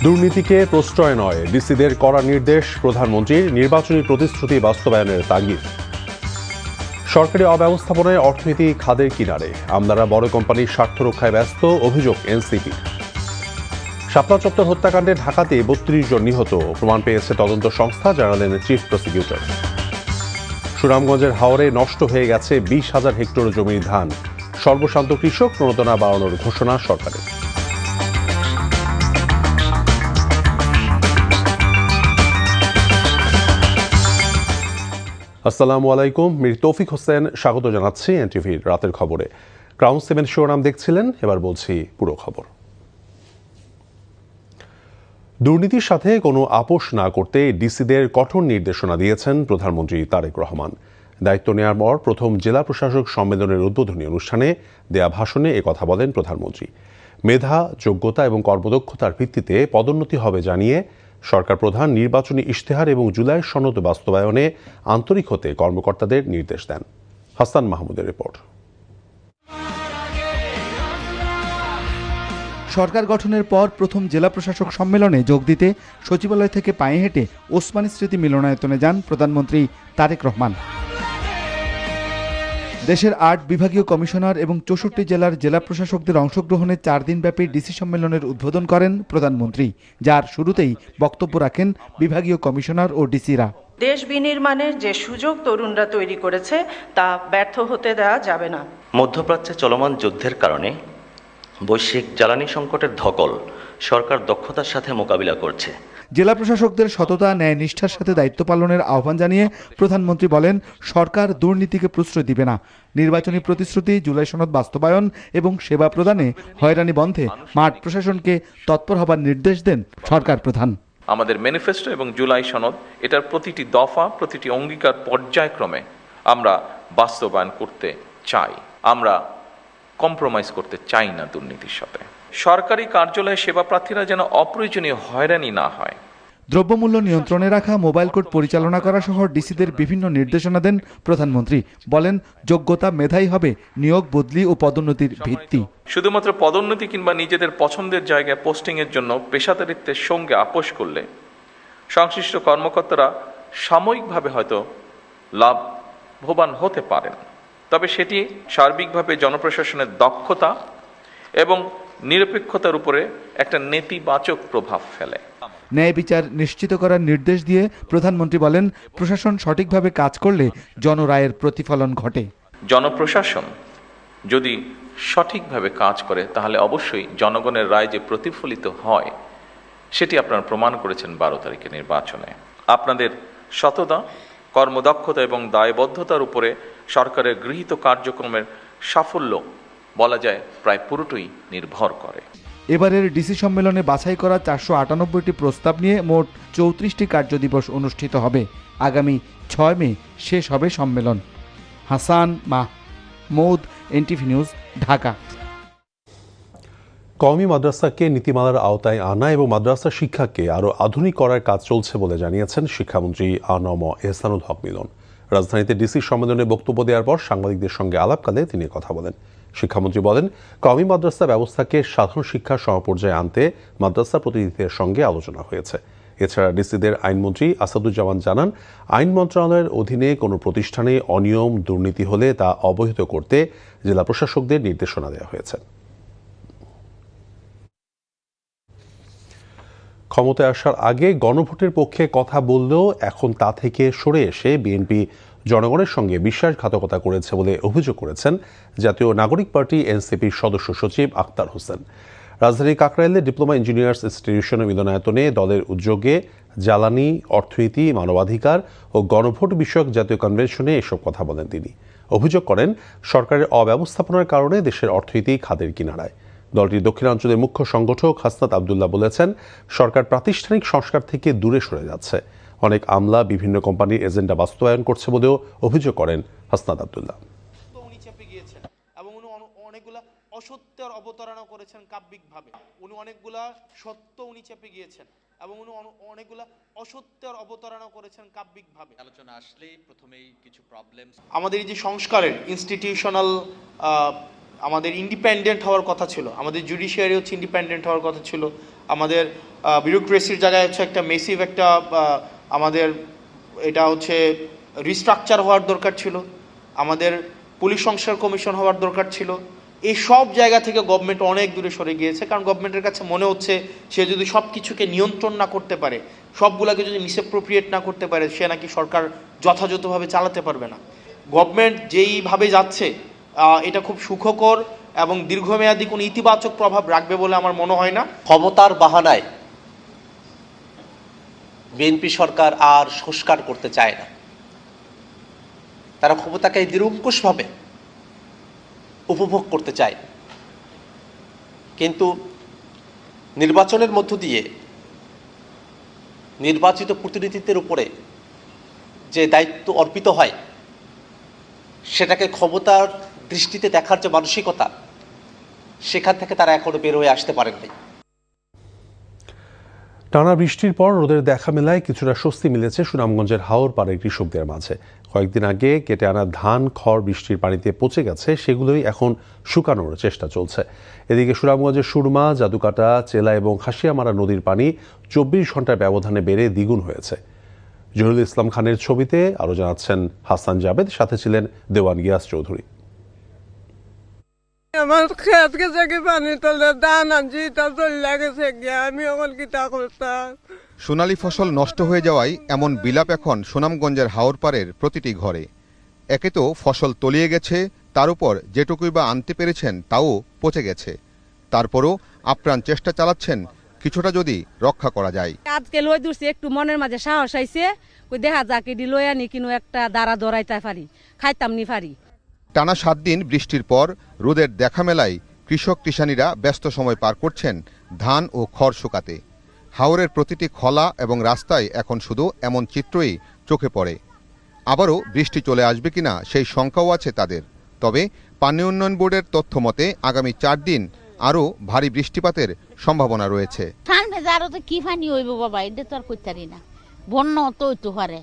দুর্নীতিকে প্রশ্রয় নয়, ডিসিদের কড়া নির্দেশ প্রধানমন্ত্রীর, নির্বাচনী প্রতিশ্রুতি বাস্তবায়নের তাগিদ। সরকারি অব্যবস্থাপনায় অর্থনীতি খাদের কিনারে, আমলারা বড় কোম্পানির স্বার্থ রক্ষায় ব্যস্ত, অভিযোগ এনসিপি। শাপলা চত্বর হত্যাকাণ্ডে ঢাকাতে ৩২ জন নিহত, প্রমাণ পেয়েছে তদন্ত সংস্থা, জানালেন চিফ প্রসিকিউটর। সুনামগঞ্জের হাওরে নষ্ট হয়ে গেছে ২০,০০০ হেক্টর জমির ধান, সর্বশান্ত কৃষক, প্রণোদনা বাড়ানোর ঘোষণা সরকারের। আসসালামু আলাইকুম, মির তৌফিক হোসেন স্বাগত জানাচ্ছি এনটিভির রাতের খবরে। ক্রাউন 7 শিরোনাম দেখছিলেন, এবার বলছি পুরো খবর। দুর্নীতির সাথে কোনো আপোষ না করতে ডিসিদের কঠোর নির্দেশনা দিয়েছেন প্রধানমন্ত্রী তারেক রহমান। দায়িত্ব নেওয়ার পর প্রথম জেলা প্রশাসক সম্মেলনের উদ্বোধনী অনুষ্ঠানে দেয়া ভাষণে একথা বলেন প্রধানমন্ত্রী। মেধা, যোগ্যতা এবং কর্মদক্ষতার ভিত্তিতে পদোন্নতি হবে জানিয়ে সরকার প্রধান নির্বাচনী ইশতেহার এবং জুলাই সনদ বাস্তবায়নে আন্তরিক হতে কর্মকর্তাদের নির্দেশ দেন। হাসান মাহমুদের রিপোর্ট। সরকার গঠনের পর প্রথম জেলা প্রশাসক সম্মেলনে যোগ দিতে সচিবালয় থেকে পায়ে হেঁটে ওসমানী স্মৃতি মিলনায়তনে যান প্রধানমন্ত্রী তারেক রহমান। দেশের ৮ বিভাগীয় কমিশনার এবং ৬৪ জেলার জেলা প্রশাসকদের অংশগ্রহণে 4 দিনব্যাপী ডিসি সম্মেলনের উদ্বোধন করেন প্রধানমন্ত্রী, যার শুরুতেই বক্তব্য রাখেন বিভাগীয় কমিশনার ও ডিসিরা। দেশ বিনির্মাণের যে সুযোগ তরুণরা তৈরি করেছে তা ব্যর্থ হতে দেওয়া যাবে না। মধ্যপ্রাচ্যে চলমান যুদ্ধের কারণে বৈশ্বিক জ্বালানি সংকটের ধকল সরকার দক্ষতার সাথে মোকাবিলা করছে। জেলা প্রশাসকদের সততা, ন্যায় নিষ্ঠার সাথে দায়িত্ব পালনের আহ্বান জানিয়ে প্রধানমন্ত্রী বলেন, সরকার দুর্নীতিকে প্রশ্রয় দিবে না। নির্বাচনী প্রতিশ্রুতি, জুলাই সনদ বাস্তবায়ন এবং সেবা প্রদানে হয়রানি বন্ধে মাঠ প্রশাসনকে তৎপর হবার নির্দেশ দেন সরকার প্রধান। আমাদের ম্যানিফেস্টো এবং জুলাই সনদ, এটার প্রতিটি দফা, প্রতিটি অঙ্গীকার পর্যায়ক্রমে আমরা বাস্তবায়ন করতে চাই। আমরা কম্প্রোমাইজ করতে চাই না দুর্নীতির সাথে। সরকারি কার্যালয়ে সেবা প্রার্থীরা যেন অপ্রয়োজনীয় হয়রানি না হয়। দ্রব্যমূল্য নিয়ন্ত্রণে রাখা, মোবাইল কোর্ট পরিচালনা করা সহ ডিসিদের বিভিন্ন নির্দেশনা দেন প্রধানমন্ত্রী। বলেন, যোগ্যতা, মেধাই হবে নিয়োগ, বদলি ও পদোন্নতির ভিত্তি। শুধুমাত্র পদোন্নতি কিংবা নিজেদের পছন্দের জায়গায় পোস্টিংয়ের জন্য পেশাদারিত্বের সঙ্গে আপোষ করলে সংশ্লিষ্ট কর্মকর্তারা সাময়িকভাবে হয়তো লাভবান হতে পারেন, তবে সেটি সার্বিকভাবে জনপ্রশাসনের দক্ষতা এবং নিরপেক্ষতার উপরে একটা নেতিবাচক প্রভাব ফেলে। ন্যায় বিচার নিশ্চিত করার নির্দেশ দিয়ে প্রধানমন্ত্রী বলেন, প্রশাসন সঠিকভাবে কাজ করলে জনরায়ের প্রতিফলন ঘটে। জনপ্রশাসন যদি সঠিকভাবে কাজ করে তাহলে অবশ্যই জনগণের রায় যে প্রতিফলিত হয় সেটি আপনারা প্রমাণ করেছেন 12 তারিখের নির্বাচনে। আপনাদের সততা, কর্মদক্ষতা এবং দায়বদ্ধতার উপরে সরকারের গৃহীত কার্যক্রমের সাফল্য বলা যায় প্রায় পুরোটাই নির্ভর করে। এবারের ডিসি সম্মেলনে বাছাই করা 498টি প্রস্তাব নিয়ে মোট 34টি কার্যদিবস অনুষ্ঠিত হবে। আগামী 6 মে শেষ হবে সম্মেলন। Hasan Mahmud, NTV news, Dhaka. কওমি মাদ্রাসাকে নীতিমালার আওতায় আনা এবং মাদ্রাসা শিক্ষাকে আরও আধুনিক করার কাজ চলছে বলে জানিয়েছেন শিক্ষামন্ত্রী আ.ন.ম এহসানুল হক মিলন। রাজধানীতে ডিসি সম্মেলনে বক্তব্য দেওয়ার পর সাংবাদিকদের সঙ্গে আলাপকালে তিনি কথা বলেন। শিক্ষামন্ত্রী বলেন, কওমি মাদ্রাসা ব্যবস্থাকে সাধারণ শিক্ষার সমপর্যায়ে আনতে মাদ্রাসা প্রতিনিধিদের সঙ্গে আলোচনা হয়েছে। এছাড়া ডিসিদের আইনমন্ত্রী আসাদুজ্জামান জানান, আইন মন্ত্রণালয়ের অধীনে কোনো প্রতিষ্ঠানে অনিয়ম, দুর্নীতি হলে তা অবহিত করতে জেলা প্রশাসকদের নির্দেশনা দেওয়া হয়েছে। ক্ষমতায় আসার আগে গণভোটের পক্ষে কথা বললেও এখন তা থেকে সরে এসে বিএনপি জনগণের সঙ্গে বিশ্বাসঘাতকতা করেছে বলে অভিযোগ করেছেন জাতীয় নাগরিক পার্টি এনসিপির সদস্য সচিব আক্তার হোসেন। রাজধানীর কাকরাইলে ডিপ্লোমা ইঞ্জিনিয়ার্স ইনস্টিটিউশনের মিলনায়তনে দলের উদ্যোগে জ্বালানি, অর্থনীতি, মানবাধিকার ও গণভোট বিষয়ক জাতীয় কনভেনশনে এসব কথা বলেন তিনি। অভিযোগ করেন, সরকারের অব্যবস্থাপনার কারণে দেশের অর্থনীতি খাদের কিনারায়। দলটির দক্ষিণাঞ্চলের মুখ্য সংগঠক হাসনাত আবদুল্লাহ বলেছেন, সরকার প্রাতিষ্ঠানিক সংস্কার থেকে দূরে সরে যাচ্ছে। অনেক আমলা বিভিন্ন কোম্পানির এজেন্ডা বাস্তবায়ন করছে বলেও অভিযোগ করেন হাসনাত আবদুল্লাহ। অসত্যের অবতারণা করেছেন কাব্যিকভাবে। উনি অনেকগুলা সত্য উনি চেপে গিয়েছেন এবং উনি অনেকগুলা অসত্যের অবতারণা করেছেন কাব্যিকভাবে। আলোচনা আসলেই প্রথমেই কিছু প্রবলেম, আমাদের এই যে সংস্কারের ইনস্টিটিউশনাল আমাদের ইন্ডিপেন্ডেন্ট হওয়ার কথা ছিল, আমাদের জুডিশিয়ারি হচ্ছে ইন্ডিপেন্ডেন্ট হওয়ার কথা ছিল, আমাদের বিউরোক্রেসির জায়গায় হচ্ছে একটা মেসিভ একটা আমাদের এটা হচ্ছে রিস্ট্রাকচার হওয়ার দরকার ছিল, আমাদের পুলিশ সংস্কার কমিশন হওয়ার দরকার ছিল। এই সব জায়গা থেকে গভর্নমেন্ট অনেক দূরে সরে গিয়েছে, কারণ গভর্নমেন্টের কাছে মনে হচ্ছে সে যদি সব কিছুকে নিয়ন্ত্রণ না করতে পারে, সবগুলোকে যদি মিসঅ্যাপ্রোপ্রিয়েট না করতে পারে, সে নাকি সরকার যথাযথভাবে চালাতে পারবে না। গভর্নমেন্ট যেইভাবে যাচ্ছে এটা খুব সুখকর এবং দীর্ঘমেয়াদী কোনো ইতিবাচক প্রভাব রাখবে বলে আমার মনে হয় না। ক্ষমতার বাহানায় বিএনপি সরকার আর সংস্কার করতে চায় না। তারা ক্ষমতাকে নিরঙ্কুশভাবে উপভোগ করতে চায়, কিন্তু নির্বাচনের মধ্য দিয়ে নির্বাচিত প্রতিনিধিত্বের উপরে যে দায়িত্ব অর্পিত হয়, সেটাকে ক্ষমতার দৃষ্টিতে দেখার যে মানসিকতা, সেখান থেকে তারা এখনো বের হয়ে আসতে পারেননি। টানা বৃষ্টির পর রোদের দেখা মেলায় কিছুটা স্বস্তি মিলেছে সুনামগঞ্জের হাওর পাড়ের কৃষকদের মাঝে। কয়েকদিন আগে কেটে আনা ধান খড় বৃষ্টির পানিতে পচে গেছে, সেগুলোই এখন শুকানোর চেষ্টা চলছে। এদিকে সুনামগঞ্জের সুরমা, জাদুকাটা, চেলা এবং খাসিয়ামারা নদীর পানি 24 ঘন্টার ব্যবধানে বেড়ে দ্বিগুণ হয়েছে। জহিরুল ইসলাম খানের ছবিতে আরও জানাচ্ছেন হাসান জাবেদ, সাথে ছিলেন দেওয়ান গিয়াস চৌধুরী। আমার খেত গেছে কি পানি তলে ধান আনছি তা চলে গেছে গিয়া, আমি এখন কিতা করতাম। সোনালী ফসল নষ্ট হয়ে যাওয়ায় এমন বিলাপ এখন সুনামগঞ্জের হাওরপাড়ের প্রতিটি ঘরে। একে তো ফসল তলিয়ে গেছে, তার উপর যেটুকুই বা আনতে পেরেছেন তাও পচে গেছে। তারপরও আপ্রাণ চেষ্টা চালাচ্ছেন কিছুটা যদি রক্ষা করা যায়। আজকে লই দূরছি, একটু মনের মাঝে সাহস আইছে, ওই দেখা যাক এটি লই আনি কিনো একটা দাঁড়া দৌড়াইতে পারি, খাইতাম নি পারি। টানা 7 দিন বৃষ্টির পর রোদের দেখা মেলায় কৃষক কৃষানীরা ব্যস্ত সময় পার করছেন ধান ও খড় শুকাতে। হাওরের প্রতিটি খলা এবং রাস্তায় এখন শুধু এমন চিত্রই চোখে পড়ে। আবারও বৃষ্টি চলে আসবে কিনা সেই শঙ্কাও আছে তাদের। তবে পানি উন্নয়ন বোর্ডের তথ্য মতে আগামী 4 দিন আরও ভারী বৃষ্টিপাতের সম্ভাবনা রয়েছে। আরো তো কি পানি হইব বাবা, এটা তো আর করতে পারি না, বন্যা তো হইতে পারে।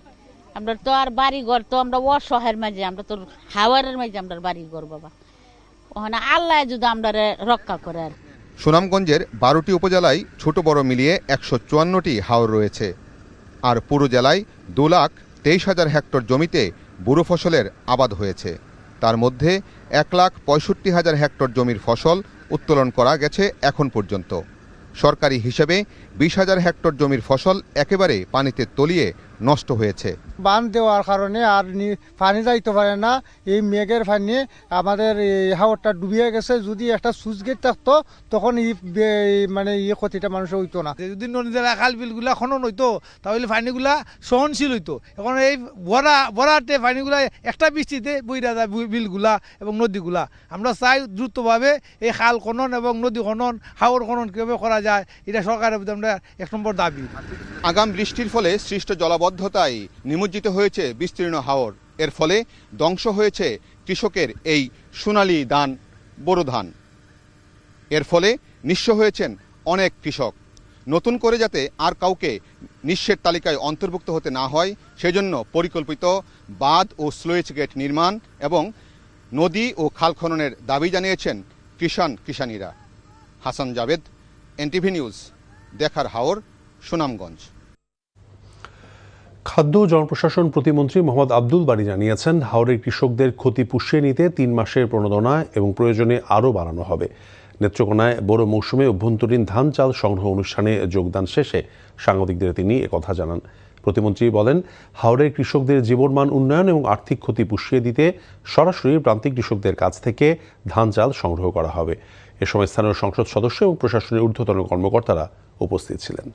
আমরা তো আর বাড়ি ঘর তো আমরা অসহায়ের মাঝে, আমরা তো হাওয়ারের মাঝে আমরা বাড়ি ঘর বাবা, ওখানে আল্লাহ যদি আমরা রক্ষা করে। আর সুনামগঞ্জের 12টি উপজেলায় ছোট বড় মিলিয়ে 154টি হাওর রয়েছে। আর পুরো জেলায় 2,23,000 হেক্টর জমিতে বুড়ো ফসলের আবাদ হয়েছে। তার মধ্যে 1,65,000 হেক্টর জমির ফসল উত্তোলন করা গেছে এখন পর্যন্ত। সরকারি হিসেবে 20,000 হেক্টর জমির ফসল একেবারে পানিতে তলিয়ে নষ্ট হয়েছে। বান দেওয়ার কারণে আর পানি যাইতে পারে না, এই মেঘের পানি আমাদের এই হাওরটা ডুবিয়ে গেছে। যদি একটা সুইচ গেট থাকতো তখন মানে ক্ষতিটা মানুষের হইতো না। যদি নদীর খাল বিলগুলা খনন হইতো তাহলে পানিগুলা সহনশীল হইতো। এখন এই বরাতে পানিগুলা একটা বৃষ্টিতে বইরা যায় বিলগুলা এবং নদীগুলা। আমরা চাই দ্রুতভাবে এই খাল খনন এবং নদী খনন, হাওর খনন কীভাবে করা যায়, এটা সরকারের প্রতি আমরা 1 নম্বর দাবি। আগাম বৃষ্টির ফলে সৃষ্ট জলাবদ্ধতায় নিমজ্জিত হয়েছে বিস্তীর্ণ হাওর। এর ফলে ধ্বংস হয়েছে কৃষকের এই সোনালী ধান, বোরো ধান। এর ফলে নিঃস্ব হয়েছেন অনেক কৃষক। নতুন করে যাতে আর কাউকে নিঃস্বের তালিকায় অন্তর্ভুক্ত হতে না হয়, সেজন্য পরিকল্পিত বাঁধ ও স্লুইস গেট নির্মাণ এবং নদী ও খাল খননের দাবি জানিয়েছেন কৃষানীরা। হাসান জাবেদ, এনটিভি নিউজ, দেখার হাওর, সুনামগঞ্জ। খাদ্য ও জনপ্রশাসন প্রতিমন্ত্রী মোহাম্মদ আব্দুল বারী জানিয়েছেন, হাওরের কৃষকদের ক্ষতি পুষিয়ে নিতে 3 মাসের প্রণোদনা এবং প্রয়োজনে আরও বাড়ানো হবে। নেত্রকোনায় বড় মৌসুমে অভ্যন্তরীণ ধান চাল সংগ্রহ অনুষ্ঠানে যোগদান শেষে সাংবাদিকদের তিনি একথা জানান। প্রতিমন্ত্রী বলেন, হাওরের কৃষকদের জীবনমান উন্নয়ন এবং আর্থিক ক্ষতি পুষিয়ে দিতে সরাসরি প্রান্তিক কৃষকদের কাছ থেকে ধান চাল সংগ্রহ করা হবে। এ সময় স্থানীয় সংসদ সদস্য এবং প্রশাসনের ঊর্ধ্বতন কর্মকর্তারা উপস্থিত ছিলেন।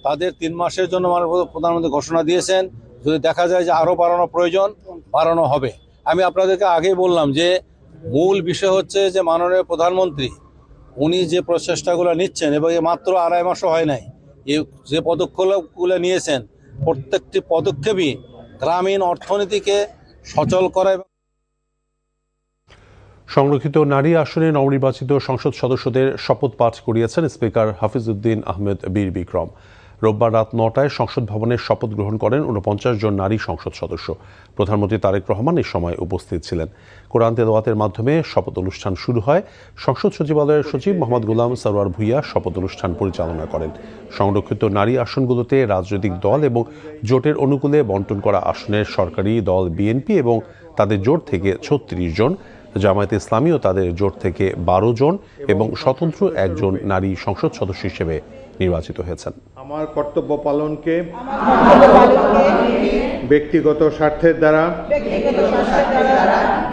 তাদের 3 মাসের জন্য মাননীয় প্রধানমন্ত্রী ঘোষণা দিয়েছেন। যদি দেখা যায় যে আরও বাড়ানো প্রয়োজন, বাড়ানো হবে। আমি আপনাদেরকে আগেই বললাম যে মূল বিষয় হচ্ছে যে মাননীয় প্রধানমন্ত্রী উনি যে প্রচেষ্টাগুলো নিচ্ছেন, এবং মাত্র 2.5 মাসও হয় নাই, যে পদক্ষেপগুলো নিয়েছেন প্রত্যেকটি পদক্ষেপই গ্রামীণ অর্থনীতিকে সচল করে। সংরক্ষিত নারী আসনে নবনির্বাচিত সংসদ সদস্যদের শপথ পাঠ করিয়েছেন স্পিকার হাফিজউদ্দিন আহমেদ বীর বিক্রম। রোববার রাত 9টায় সংসদ ভবনে শপথ গ্রহণ করেন 49 জন নারী সংসদ সদস্য। প্রধানমন্ত্রী তারেক রহমান এই সময় উপস্থিত ছিলেন। কোরআন তেলাওয়াতের মাধ্যমে শপথ অনুষ্ঠান শুরু হয়। সংসদ সচিবালয়ের সচিব মোহাম্মদ গোলাম সরওয়ার ভূঁইয়া শপথ অনুষ্ঠান পরিচালনা করেন। সংরক্ষিত নারী আসনগুলোতে রাজনৈতিক দল এবং জোটের অনুকূলে বন্টন করা আসনের সরকারি দল বিএনপি এবং তাদের জোট থেকে 36 জন, জামায়াতে ইসলামী ও তাদের জোট থেকে 12 জন এবং স্বতন্ত্র একজন নারী সংসদ সদস্য হিসেবে নির্বাচিত হয়েছেন। আমার কর্তব্য পালনকে ব্যক্তিগত স্বার্থের দ্বারা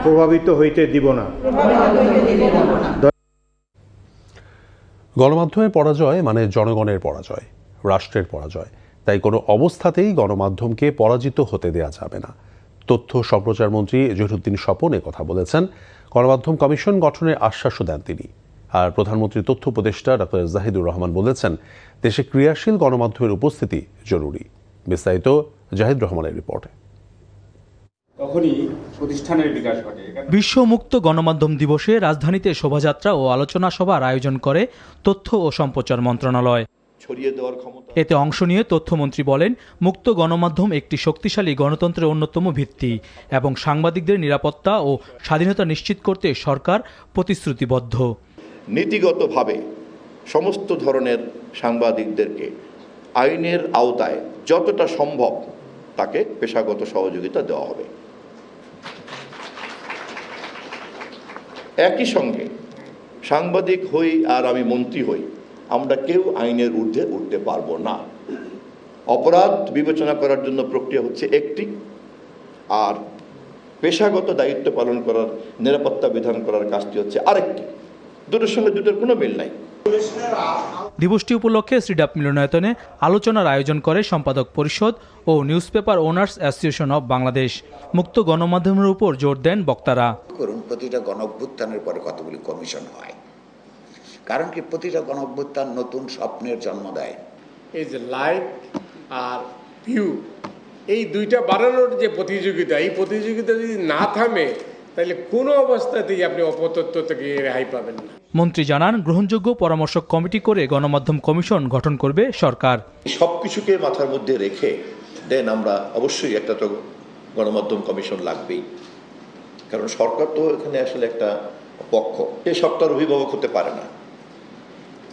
প্রভাবিত হইতে দিব না। গণমাধ্যমের পরাজয় মানে জনগণের পরাজয়, রাষ্ট্রের পরাজয়। তাই কোনো অবস্থাতেই গণমাধ্যমকে পরাজিত হতে দেয়া যাবে না। তথ্য সম্প্রচার মন্ত্রী জহিরুদ্দিন স্বপন কথা বলেছেন। গণমাধ্যম কমিশন গঠনের আশ্বাসও দেন তিনি। আর প্রধানমন্ত্রীর তথ্য উপদেষ্টা ডক্টর জাহিদুর রহমান বলেছেন, দেশে ক্রিয়াশীল গণমাধ্যমের উপস্থিতি জরুরি। বিস্তারিত জাহিদ রহমানের রিপোর্টে। বিশ্ব মুক্ত গণমাধ্যম দিবসে রাজধানীতে শোভাযাত্রা ও আলোচনা সভার আয়োজন করে তথ্য ও সম্প্রচার মন্ত্রণালয়। এতে অংশ নিয়ে তথ্যমন্ত্রী বলেন, মুক্ত গণমাধ্যম একটি শক্তিশালী গণতন্ত্রের অন্যতম ভিত্তি এবং সাংবাদিকদের নিরাপত্তা ও স্বাধীনতা নিশ্চিত করতে সরকার প্রতিশ্রুতিবদ্ধ। নীতিগতভাবে সমস্ত ধরনের সাংবাদিকদেরকে আইনের আওতায় যতটা সম্ভব তাকে পেশাগত সহযোগিতা দেওয়া হবে। একই সঙ্গে সাংবাদিক হই আর আমি মন্ত্রী হই, আমরা কেউ আইনের ঊর্ধ্বে উঠতে পারবো না। অপরাধ বিবেচনা করার জন্য প্রক্রিয়া হচ্ছে একটি, আর পেশাগত দায়িত্ব পালন করার, নিরাপত্তা বিধান করার কাজটি হচ্ছে আরেকটি। দুটোর সঙ্গে দুটোর কোনো মিল নাই। দিবসটি উপলক্ষে শ্রীডাপ মিলনায়তনে আলোচনার আয়োজন করে সম্পাদক পরিষদ ও news paper owners association of Bangladesh. মুক্ত গণমাধ্যমের উপর জোর দেন বক্তারা। প্রতিটা গণঅভ্যুত্থানের পরে কতগুলি কমিশন হয়, কারণ কি প্রতিটা গণঅভ্যুত্থান নতুন স্বপ্নের জন্ম দেয়। এই যে লাইভ আর ভিউ, এই দুইটা বাড়ানোর যে প্রতিযোগিতা, এই প্রতিযোগিতা যদি না থামে তাহলে কোনো অবস্থাতেই আপনি অপতথ্য থেকে রেহাই পাবেন না। মন্ত্রী জানান, গ্রহণযোগ্য পরামর্শক কমিটি করে গণমাধ্যম কমিশন গঠন করবে সরকার। সবকিছুকে মাথার মধ্যে রেখে দেন আমরা অবশ্যই একটা তো গণমাধ্যম কমিশন লাগবেই, কারণ সরকার তো এখানে আসলে একটা পক্ষ, সে সরকার অভিভাবক হতে পারে না,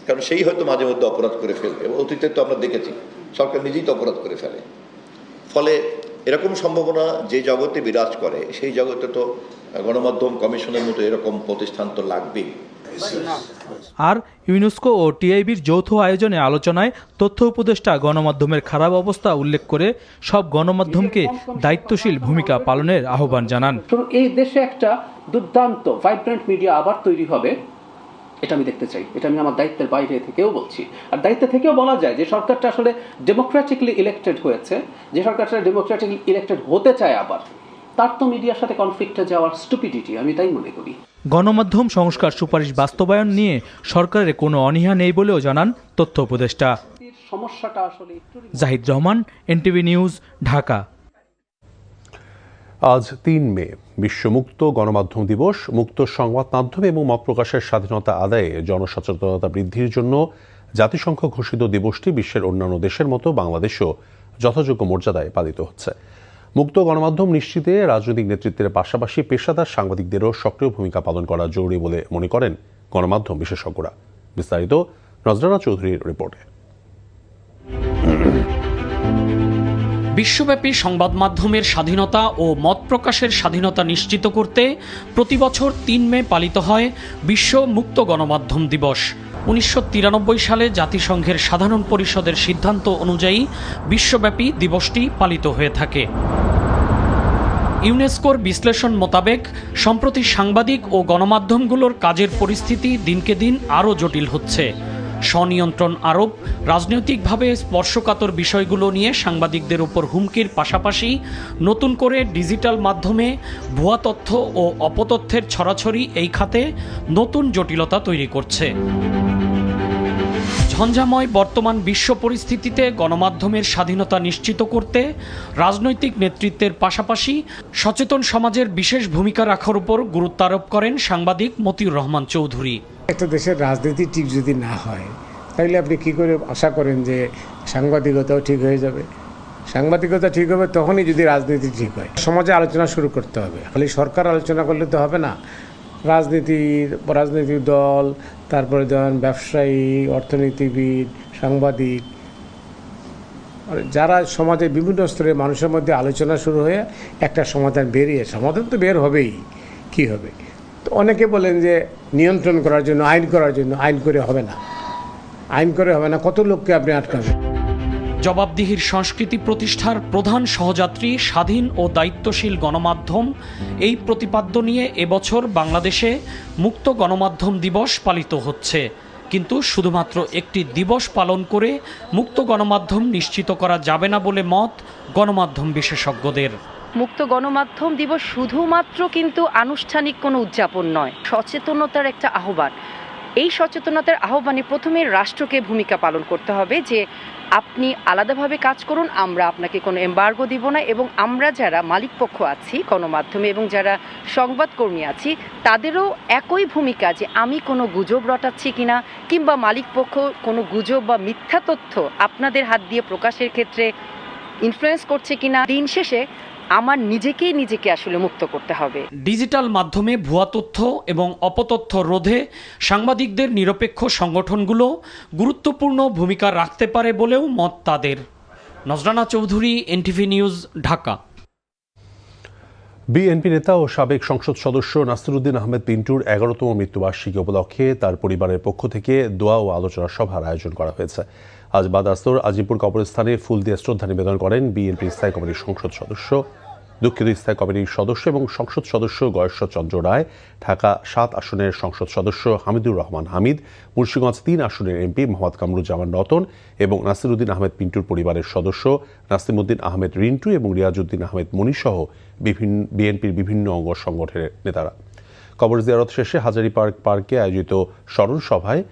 কারণ সেই হয়তো মাঝে মধ্যে অপরাধ করে ফেলবে। অতীতে তো আমরা দেখেছি সরকার নিজেই তো অপরাধ করে ফেলে। ফলে এরকম সম্ভাবনা যে জগতে বিরাজ করে, সেই জগতে তো গণমাধ্যম কমিশনের মতো এরকম প্রতিষ্ঠান তো লাগবেই। আর ইউনেস্কো ও টিআইবির যৌথ আয়োজনে আলোচনায় তথ্য উপদেষ্টা গণমাধ্যমের খারাপ অবস্থা উল্লেখ করে সব গণমাধ্যমকে দায়িত্বশীল ভূমিকা পালনের আহ্বান জানান। এই দেশে একটা দুর্দান্ত ভাইব্রেন্ট মিডিয়া আবার তৈরি হবে, এটা আমি দেখতে চাই। এটা আমি আমার দায়িত্বের বাইরে থেকেও বলছি। আর দায়িত্ব থেকেও বলা যায় যে সরকারটা আসলে ডেমোক্রেটিকলি ইলেক্টেড হয়েছে, যে সরকারটা ডেমোক্রেটিকলি ইলেক্টেড হতে চায়, আবার তার তো মিডিয়ার সাথে কনফ্লিক্টে যাওয়ার স্টুপিডিটি, আমি তাই মনে করি। গণমাধ্যম সংস্কার সুপারিশ বাস্তবায়ন নিয়ে সরকারের কোনো অনীহা নেই বলেও জানান তথ্য উপদেষ্টা। সমস্যাটা আসলে জাহিদ রহমান, এনটিভি নিউজ, ঢাকা। আজ 3 মে বিশ্ব মুক্ত গণমাধ্যম দিবস। মুক্ত সংবাদ মাধ্যম এবং মত প্রকাশের স্বাধীনতা আদায়ে জনসচেতনতা বৃদ্ধির জন্য জাতিসংঘ ঘোষিত দিবসটি বিশ্বের অন্যান্য দেশের মতো বাংলাদেশেও যথাযোগ্য মর্যাদায় পালিত হচ্ছে। মুক্ত গণমাধ্যম নিশ্চিতে রাজনৈতিক নেতৃত্বের পাশাপাশি পেশাদার সাংবাদিকদেরও সক্রিয় ভূমিকা পালন করা জরুরি বলে মনে করেন গণমাধ্যম বিশেষজ্ঞরা। বিস্তারিত নজরানা চৌধুরীর রিপোর্টে। বিশ্বব্যাপী সংবাদ মাধ্যমের স্বাধীনতা ও মত প্রকাশের স্বাধীনতা নিশ্চিত করতে প্রতি বছর 3 মে পালিত হয় বিশ্ব মুক্ত গণমাধ্যম দিবস। 1993 সালে জাতিসংঘের সাধারণ পরিষদের সিদ্ধান্ত অনুযায়ী বিশ্বব্যাপী দিবসটি পালিত হয়ে থাকে। ইউনেস্কোর বিশ্লেষণ মোতাবেক সম্প্রতি সাংবাদিক ও গণমাধ্যমগুলোর কাজের পরিস্থিতি দিনকে দিন আরও জটিল হচ্ছে। স্বনিয়ন্ত্রণ আরোপ, রাজনৈতিকভাবে স্পর্শকাতর বিষয়গুলো নিয়ে সাংবাদিকদের উপর হুমকির পাশাপাশি নতুন করে ডিজিটাল মাধ্যমে ভুয়া তথ্য ও অপতথ্যের ছড়াছড়ি এই খাতে নতুন জটিলতা তৈরি করছে। ঝঞ্ঝাময় বর্তমান বিশ্ব পরিস্থিতিতে গণমাধ্যমের স্বাধীনতা নিশ্চিত করতে রাজনৈতিক নেতৃত্বের পাশাপাশি সচেতন সমাজের বিশেষ ভূমিকা রাখার উপর গুরুত্ব আরোপ করেন সাংবাদিক মতিউর রহমান চৌধুরী। একটা দেশের রাজনীতি ঠিক যদি না হয় তাহলে আপনি কি করে আশা করেন যে সাংবাদিকতাও ঠিক হয়ে যাবে? সাংবাদিকতা ঠিক হবে তখনই যদি রাজনীতি ঠিক হয়। সমাজে আলোচনা শুরু করতে হবে, খালি সরকার আলোচনা করলে তো হবে না। রাজনৈতিক দল, তারপরে ধরেন ব্যবসায়ী, অর্থনীতিবিদ, সাংবাদিক, যারা সমাজের বিভিন্ন স্তরের মানুষের মধ্যে আলোচনা শুরু হয়ে একটা সমাধান তো বের হবেই। কি হবে? তো অনেকে বলেন যে নিয়ন্ত্রণ করার জন্য আইন করে হবে না, কত লোককে আপনি আটকাবেন? জবাবদিহির সংস্কৃতি প্রতিষ্ঠার প্রধান সহযাত্রী স্বাধীন ও দায়িত্বশীল গণমাধ্যম, এই প্রতিপাদ্য নিয়ে এবছর বাংলাদেশে মুক্ত গণমাধ্যম দিবস পালিত হচ্ছে। কিন্তু শুধুমাত্র একটি দিবস পালন করে মুক্ত গণমাধ্যম নিশ্চিত করা যাবে না বলে মত গণমাধ্যম বিশেষজ্ঞদের। মুক্ত গণমাধ্যম দিবস শুধুমাত্র কিন্তু আনুষ্ঠানিক কোনো উদযাপন নয়, সচেতনতার একটা আহ্বান। এই সচেতনতার আহ্বানে প্রথমে রাষ্ট্রকে ভূমিকা পালন করতে হবে যে আপনি আলাদাভাবে কাজ করুন, আমরা আপনাকে কোনো এম্বার্গো দিব না, এবং আমরা যারা মালিকপক্ষ আছি গণমাধ্যমে এবং যারা সংবাদকর্মী আছি তাদেরও একই ভূমিকা যে আমি কোনো গুজব রটাচ্ছি কিনা কিংবা মালিকপক্ষ কোনো গুজব বা মিথ্যা তথ্য আপনাদের হাত দিয়ে প্রকাশের ক্ষেত্রে ইনফ্লুয়েন্স করছে কিনা। দিন শেষে আমার নিজেকে আসলে মুক্ত করতে হবে। ডিজিটাল মাধ্যমে ভুয়া তথ্য এবং অপতথ্য রোধে সাংবাদিকদের নিরপেক্ষ সংগঠনগুলো গুরুত্বপূর্ণ ভূমিকা রাখতে পারে বলেও মত তাদের। Nazrana Chowdhury, NTV news, Dhaka. BNP নেতা ও সাবেক সংসদ সদস্য নাসিরউদ্দিন আহমেদ পিন্টুর 11তম মৃত্যুবার্ষিকী উপলক্ষে তার পরিবারের পক্ষ থেকে দোয়া ও আলোচনা সভার আয়োজন করা হয়েছে। আজ বাদ আসর আজিমপুর কবরস্থানে ফুল দিয়ে শ্রদ্ধা নিবেদন করেন বিএনপি স্থায়ী কমিটির স্থায়ী কমিটির সদস্য এবং সংসদ সদস্য গয়েশ্বর চন্দ্র রায়, ঢাকা 7 আসনের সংসদ সদস্য হামিদুর রহমান হামিদ, মুন্সিগঞ্জ 3 আসনের এমপি মোহাম্মদ কামরুজ্জামান রতন এবং নাসিরউদ্দিন আহমেদ পিন্টুর পরিবারের সদস্য নাসিমউদ্দিন আহমেদ রিন্টু এবং রিয়াজউদ্দিন আহমেদ মনি সহ বিএনপির বিভিন্ন অঙ্গ সংগঠনের নেতারা। কবর জিয়ারত শেষে হাজারীবাগ পার্কে আয়োজিত স্মরণ সভায়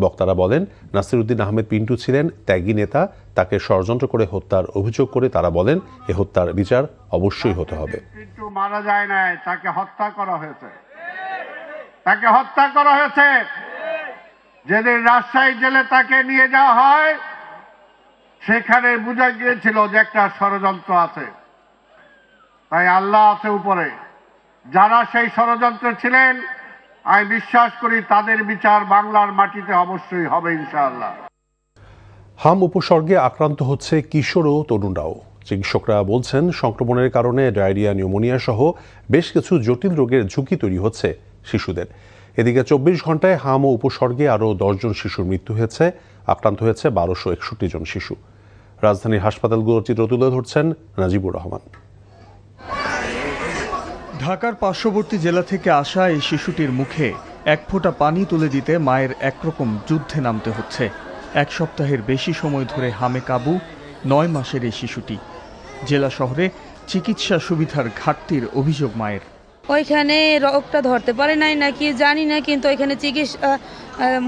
বক্তারা বলেন, নাসিরউদ্দিন আহমেদ পিন্টু ছিলেন ত্যাগী নেতা। তাকে ষড়যন্ত্র করে হত্যার অভিযোগ করে তারা বলেন এ হত্যার বিচার অবশ্যই হতে হবে। পিন্টু মারা যায় নাই, তাকে হত্যা করা হয়েছে। যেদিন রাজশাহী জেলে তাকে নিয়ে যাওয়া হয় সেখানে বোঝা গিয়েছিল যে একটা ষড়যন্ত্র আছে। তাই আল্লাহ আছে উপরে, যারা সেই ষড়যন্ত্রে ছিলেন আমি বিশ্বাস করি তাদের বিচার বাংলার মাটিতে অবশ্যই হবে ইনশাআল্লাহ। হাম উপসর্গে আক্রান্ত হচ্ছে কিশোর ও তরুণরাও। চিকিৎসকরা বলছেন সংক্রমণের কারণে ডায়রিয়া, নিউমোনিয়া সহ বেশ কিছু জটিল রোগের ঝুঁকি তৈরি হচ্ছে শিশুদের। এদিকে 24 ঘন্টায় হাম ও উপসর্গে আরও 10 জন শিশুর মৃত্যু হয়েছে, আক্রান্ত হয়েছে 1261 জন শিশু। রাজধানীর হাসপাতালগুলোর চিত্র তুলে ধরছেন নাজিবুর রহমান। ঢাকার পার্শ্ববর্তী জেলা থেকে আসা এই শিশুটির মুখে এক ফোঁটা পানি তুলে দিতে মায়ের একরকম যুদ্ধে নামতে হচ্ছে। 1 সপ্তাহের বেশি সময় ধরে হামে কাবু 9 মাসের এই শিশুটি। জেলা শহরে চিকিৎসা সুবিধার ঘাটতির অভিযোগ মায়ের। ওইখানে রোগটা ধরতে পারে নাই নাকি জানি না, কিন্তু ওইখানে চিকিৎসা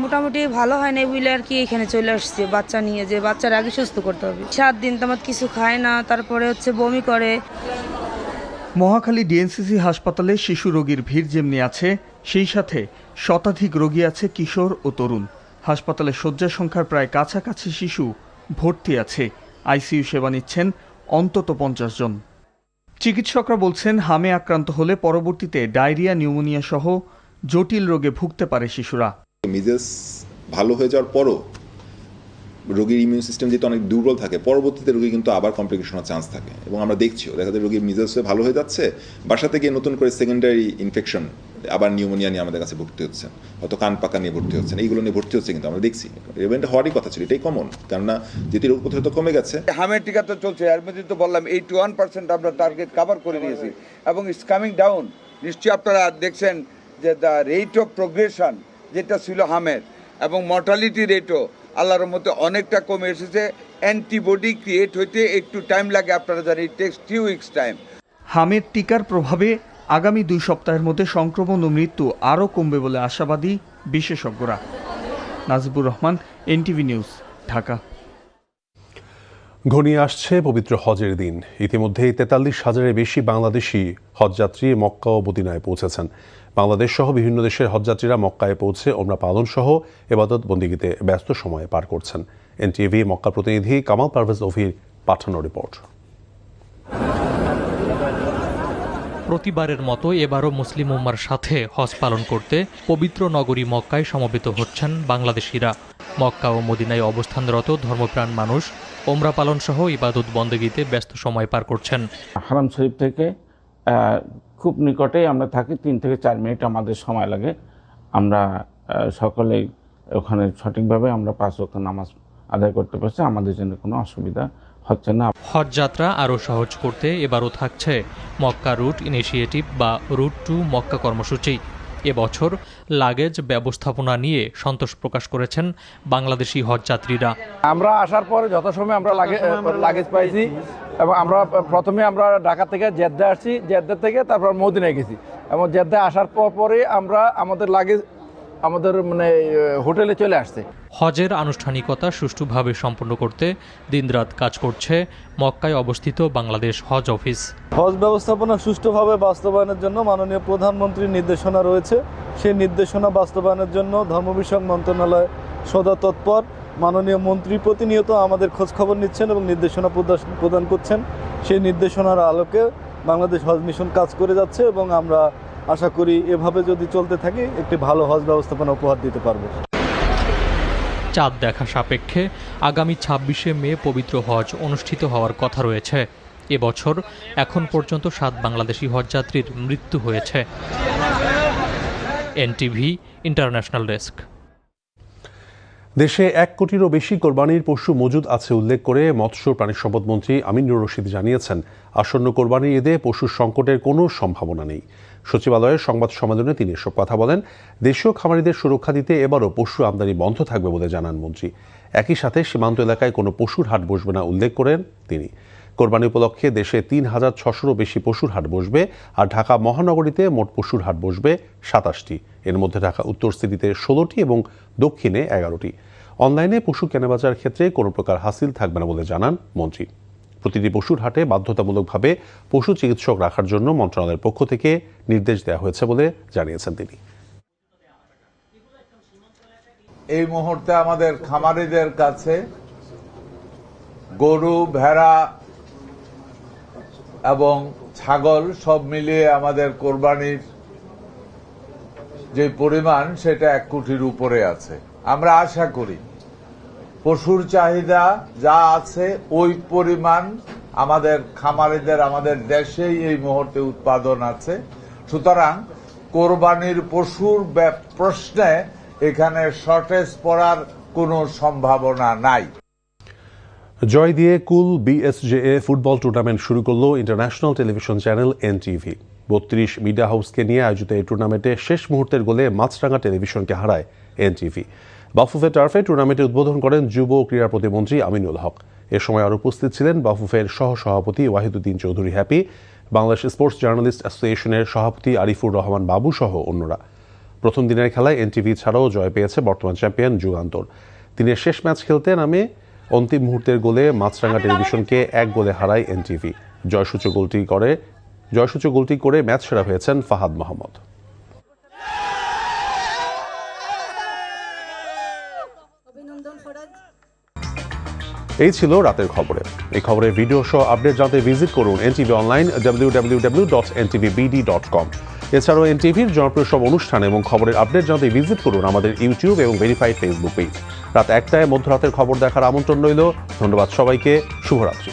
মোটামুটি ভালো হয় না বলে আর কি এখানে চলে আসছে বাচ্চা নিয়ে, যে বাচ্চার আগে সুস্থ করতে হবে। 7 দিন তোমার কিছু খায় না, তারপরে বমি করে। মহাখালী ডিএনসিসি হাসপাতালে শিশু রোগীর ভিড় যেমনি আছে, সেই সাথে শতাধিক রোগী আছে কিশোর ও তরুণ। হাসপাতালে শয্যা সংখ্যার প্রায় কাছাকাছি শিশু ভর্তি আছে। আইসিইউ সেবা নিচ্ছেন অন্তত 50 জন। চিকিৎসকরা বলছেন হামে আক্রান্ত হলে পরবর্তীতে ডায়রিয়া, নিউমোনিয়া সহ জটিল রোগে ভুগতে পারে শিশুরা। মিজেলস ভালো হয়ে যাওয়ার পরও রোগীর ইমিউন সিস্টেম যেহেতু অনেক দুর্বল থাকে, পরবর্তীতে রোগী কিন্তু আবার কমপ্লিকেশনের চান্স থাকে এবং আমরা দেখছিও দেখা যায় রোগীর মিজেলস হয়ে ভালো হয়ে যাচ্ছে, বাসা থেকে নতুন করে সেকেন্ডারি ইনফেকশন আবার নিউমোনিয়া নিয়ে আমাদের কাছে ভর্তি হচ্ছেন, হয়তো কান পাকা নিয়ে ভর্তি হচ্ছেন, এইগুলো নিয়ে ভর্তি হচ্ছে। কিন্তু আমরা দেখছি ইভেন্টটা হওয়ারই কথা ছিল, এটাই কমন, কেননা যেটি রোগ প্রতিরোধ কমে গেছে। হামের টিকা তো চলছে, এর মধ্যে তো বললাম 81% আমরা টার্গেট কভার করে নিয়েছি এবং ইটস কামিং ডাউন। নিশ্চয়ই আপনারা দেখছেন যে দ্য রেট অফ প্রোগ্রেশন যেটা ছিল হামের এবং মর্টালিটি রেটও আল্লাহর মধ্যে অনেকটা কমে এসেছে। অ্যান্টিবডি ক্রিয়েট হইতে একটু টাইম লাগে, আপনারা জানেন it takes few weeks time. হামের টিকার প্রভাবে আগামী 2 সপ্তাহের মধ্যে সংক্রমণ ও মৃত্যু আরও কমবে বলে আশাবাদী বিশেষজ্ঞরা। Najibur Rahman, NTV news, Dhaka. ঘনিয়ে আসছে পবিত্র হজের দিন। ইতিমধ্যেই ৪৩,০০০-এর বেশি বাংলাদেশি হজযাত্রী মক্কা ও মদিনায় পৌঁছেছেন। বাংলাদেশ সহ বিভিন্ন দেশের হজযাত্রীরা মক্কায় পৌঁছে ওমরা পালন সহ ইবাদত বন্দিগিতে ব্যস্ত সময় পার করছেন। এনটিভি মক্কা প্রতিনিধি কামাল পারভেজ অভির পাঠানো রিপোর্ট। প্রতিবারের মতো এবারও মুসলিম উম্মার সাথে হজ পালন করতে পবিত্র নগরী মক্কায় সমবেত হচ্ছেন বাংলাদেশিরা। মক্কা ও মদিনায় অবস্থানরত ধর্মপ্রাণ মানুষ ওমরা পালন সহ ইবাদত বন্দেগীতে ব্যস্ত সময় পার করছেন। হারাম শরীফ থেকে খুব নিকটেই আমরা থাকি, 3 থেকে 4 মিনিট আমাদের সময় লাগে। আমরা সকলেই ওখানে সঠিকভাবে আমরা 5 ওয়াক্ত নামাজ আদায় করতে পারছি, আমাদের জন্য কোনো অসুবিধা হচ্ছে না। হজ যাত্রা আরও সহজ করতে এবারও থাকছে মক্কা রুট ইনিশিয়েটিভ বা রুট টু মক্কা কর্মসূচি। এবছর লাগেজ ব্যবস্থাপনা নিয়ে সন্তোষ প্রকাশ করেছেন বাংলাদেশি হজযাত্রীরা। আমরা আসার পরে যথাসময়ে আমরা লাগেজ পাইছি এবং আমরা প্রথমে আমরা ঢাকা থেকে জেদ্দা আসছি, জেদ্দা থেকে তারপর মদিনায় গেছি এবং জেদ্দা আসার পরে আমরা আমাদের লাগেজ আমাদের হোটেলে চলে আসছে। হজের আনুষ্ঠানিকতা সুষ্ঠুভাবে সম্পন্ন করতে দিনরাত কাজ করছে মক্কায় অবস্থিত বাংলাদেশ হজ অফিস। হজ ব্যবস্থাপনা সুষ্ঠুভাবে বাস্তবায়নের জন্য মাননীয় প্রধানমন্ত্রীর নির্দেশনা রয়েছে। সেই নির্দেশনা বাস্তবায়নের জন্য ধর্ম বিষয়ক মন্ত্রণালয় সদা তৎপর। মাননীয় মন্ত্রী প্রতিনিয়ত আমাদের খোঁজখবর নিচ্ছেন এবং নির্দেশনা প্রদান করছেন। সেই নির্দেশনার আলোকে বাংলাদেশ হজ মিশন কাজ করে যাচ্ছে এবং আমরা আশা করি এভাবে যদি চলতে থাকে একটি ভালো হজ ব্যবস্থাপনা উপহার দিতে পারব। চাঁদ দেখা সাপেক্ষে আগামী 26শে মে পবিত্র হজ অনুষ্ঠিত হওয়ার কথা রয়েছে। এবছর এখন পর্যন্ত 7 বাংলাদেশি হজযাত্রীর মৃত্যু হয়েছে। NTV international desk. দেশে 1 কোটিরও বেশি কোরবানির পশু মজুদ আছে উল্লেখ করে মৎস্য প্রাণী সম্পদ মন্ত্রী আমিনুর রশিদ জানিয়েছেন, আসন্ন কোরবানির ঈদে পশুর সংকটের কোনো সম্ভাবনা নেই। সচিবালয়ের সংবাদ সম্মেলনে তিনি এসব কথা বলেন। দেশীয় খামারিদের সুরক্ষা দিতে এবারও পশু আমদানি বন্ধ থাকবে বলে জানান মন্ত্রী। একই সাথে সীমান্ত এলাকায় কোনো পশুর হাট বসবে না উল্লেখ করেন তিনি। কোরবানি উপলক্ষে দেশে ৩,৬০০-রও বেশি পশুর হাট বসবে, আর ঢাকা মহানগরীতে মোট পশুর হাট বসবে 27টি। এর মধ্যে ঢাকা উত্তর সিটিতে 16টি এবং দক্ষিণে 11টি। অনলাইনে পশু কেনাবেচার ক্ষেত্রে কোনো প্রকার হাসিল থাকবে না বলে জানান মন্ত্রী। প্রতিটি পশুর হাটে বাধ্যতামূলকভাবে পশু চিকিৎসক রাখার জন্য মন্ত্রণালয়ের পক্ষ থেকে নির্দেশ দেওয়া হয়েছে বলে জানিয়েছেন তিনি। এই মুহূর্তে আমাদের খামারিদের কাছে গরু, ভেড়া এবং ছাগল সব মিলিয়ে আমাদের কোরবানির যে পরিমাণ সেটা 1 কোটির উপরে আছে। আমরা আশা করি পশুর চাহিদা যা আছে ওই পরিমাণ আমাদের খামারিদের আমাদের দেশেই এই মুহূর্তে উৎপাদন আছে। সুতরাং কোরবানির পশুর প্রশ্নে এখানে শর্টেজ পড়ার কোনো সম্ভাবনা নাই। জয় দিয়ে কুল বিএসজেএ ফুটবল টুর্নামেন্ট শুরু করল international television channel NTV. 32 media হাউসকে নিয়ে আয়োজিত এই টুর্নামেন্টে শেষ মুহূর্তের গোলে মাছরাঙা টেলিভিশনকে হারায় এনটিভি। বাফুফে টার্ফে টুর্নামেন্টে উদ্বোধন করেন যুব ক্রীড়া প্রতিমন্ত্রী আমিনুল হক। এ সময় আরও উপস্থিত ছিলেন বাফুফের সহসভাপতি Wahiduddin Chowdhury happy, Bangladesh sports journalist অ্যাসোসিয়েশনের সভাপতি আরিফুর রহমান বাবু সহ অন্যরা। প্রথম দিনের খেলায় এনটিভি ছাড়াও জয় পেয়েছে বর্তমান চ্যাম্পিয়ন যুগান্তর। দিনের শেষ ম্যাচ খেলতে নামে অন্তিম মুহূর্তের গোলে মাছরাঙা টেলিভিশনকে 1 গোলে হারায় এনটিভি। জয়সূচক গোলটি করে ম্যাচ সেরা হয়েছেন ফাহাদ মাহমুদ। এই ছিল রাতের খবরে। এই খবরের ভিডিও সহ আপডেট জানতে ভিজিট করুন এনটিভি অনলাইন www.ntv.bd.com। এছাড়াও এনটিভির জনপ্রিয় সব অনুষ্ঠান এবং খবরের আপডেট জানতে ভিজিট করুন আমাদের ইউটিউব এবং ভেরিফাইড ফেসবুক পেজ। রাত 1টায় মধ্যরাতের খবর দেখার আমন্ত্রণ রইল। ধন্যবাদ সবাইকে। শুভরাত্রি।